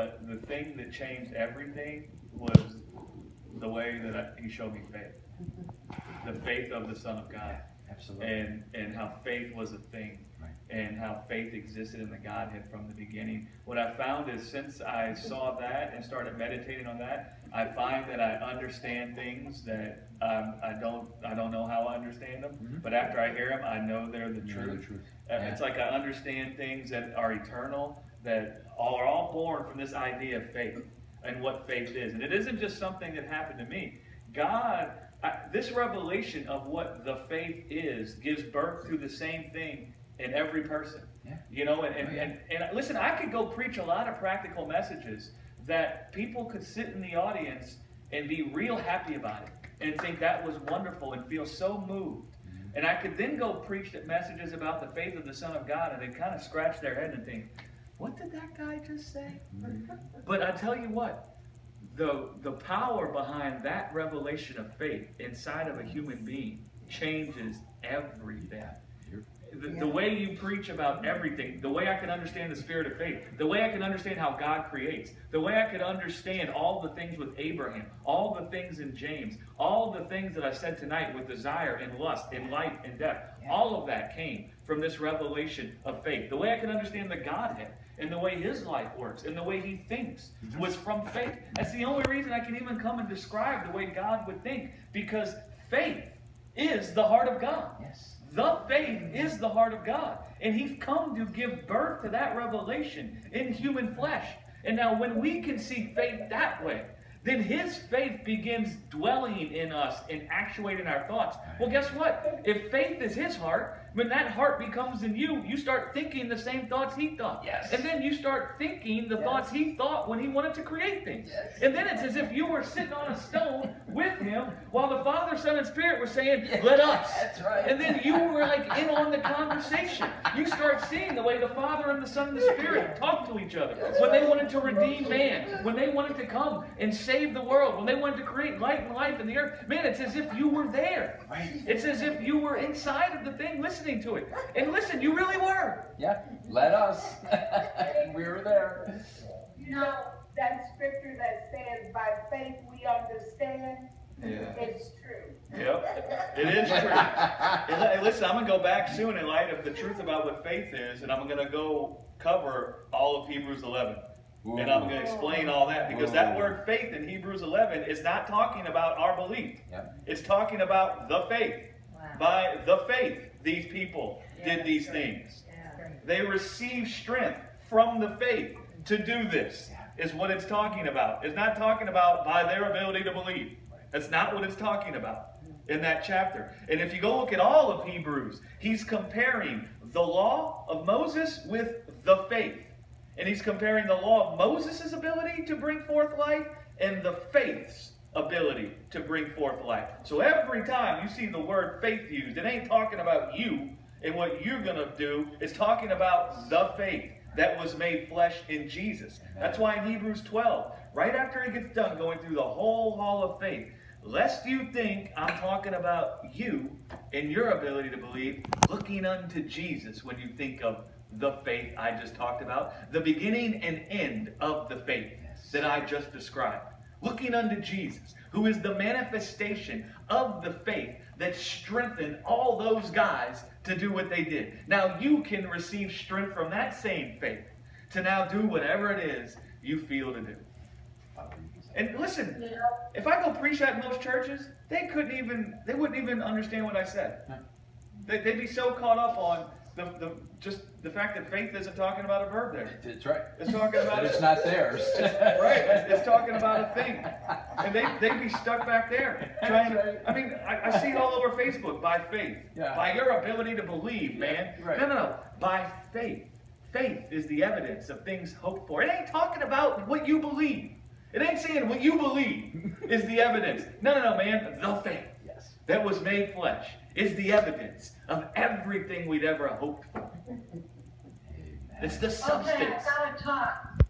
But the thing that changed everything was the way that he showed me faith. The faith of the Son of God. Absolutely. And how faith was a thing. Right. And how faith existed in the Godhead from the beginning. What I found is since I saw that and started meditating on that, I find that I understand things that I don't know how I understand them. Mm-hmm. But after I hear them, I know they're the truth. Yeah. It's like I understand things that are eternal, that are all born from this idea of faith and what faith is. And it isn't just something that happened to me. God, this revelation of what the faith is gives birth to the same thing in every person. Yeah. You know, and listen, I could go preach a lot of practical messages that people could sit in the audience and be real happy about it and think that was wonderful and feel so moved. And I could then go preach messages about the faith of the Son of God, and they kind of scratch their head and think, what did that guy just say? But I tell you what, the power behind that revelation of faith inside of a human being changes everything. The way you preach about everything, the way I can understand the spirit of faith, the way I can understand how God creates, the way I can understand all the things with Abraham, all the things in James, all the things that I said tonight with desire and lust and life and death, all of that came from this revelation of faith. The way I can understand the Godhead and the way his life works and the way he thinks was from faith. That's the only reason I can even come and describe the way God would think, because faith is the heart of God. Yes. The faith is the heart of God. And he's come to give birth to that revelation in human flesh. And now when we can see faith that way, then his faith begins dwelling in us and actuating our thoughts. Well, guess what? If faith is his heart, when that heart becomes in you, you start thinking the same thoughts he thought. Yes. And then you start thinking the thoughts he thought when he wanted to create things. Yes. And then it's as if you were sitting on a stone with him while the Father, Son, and Spirit were saying, let us. That's right. And then you were like in on the conversation. You start seeing the way the Father and the Son and the Spirit talk to each other. When they wanted to redeem man, when they wanted to come and save the world, when they wanted to create light and life in the earth. Man, it's as if you were there. Right. It's as if you were inside of the thing listening to it. And listen, you really were. Yeah, let us. We were there. You know, that scripture that says, by faith we understand, it's true. Yep, it is true. Hey, listen, I'm going to go back soon in light of the truth about what faith is, and I'm going to go cover all of Hebrews 11. And I'm going to explain all that, because that word faith in Hebrews 11 is not talking about our belief. Yep. It's talking about the faith. Wow. By the faith, these people did these things. Yeah. They received strength from the faith to do this, is what it's talking about. It's not talking about by their ability to believe. That's not what it's talking about in that chapter. And if you go look at all of Hebrews, he's comparing the law of Moses with the faith. And he's comparing the law of Moses' ability to bring forth life and the faith's ability to bring forth life. So every time you see the word faith used, it ain't talking about you and what you're going to do. It's talking about the faith that was made flesh in Jesus. That's why in Hebrews 12, right after he gets done going through the whole hall of faith, lest you think I'm talking about you and your ability to believe, looking unto Jesus when you think of the faith I just talked about, the beginning and end of the faith that I just described. Looking unto Jesus, who is the manifestation of the faith that strengthened all those guys to do what they did. Now you can receive strength from that same faith to now do whatever it is you feel to do. And listen, if I go preach that in most churches, they wouldn't even understand what I said. They'd be so caught up on just the fact that faith isn't talking about a verb there. That's right. It's talking about It's not theirs. Right. It's talking about a thing. And they'd be stuck back there trying to, I mean, I see it all over Facebook, by faith. Yeah. By your ability to believe, man. Right. No. By faith. Faith is the evidence of things hoped for. It ain't talking about what you believe. It ain't saying what you believe is the evidence. No, man. The faith that was made flesh is the evidence of everything we'd ever hoped for. It's the substance. Okay, I gotta talk.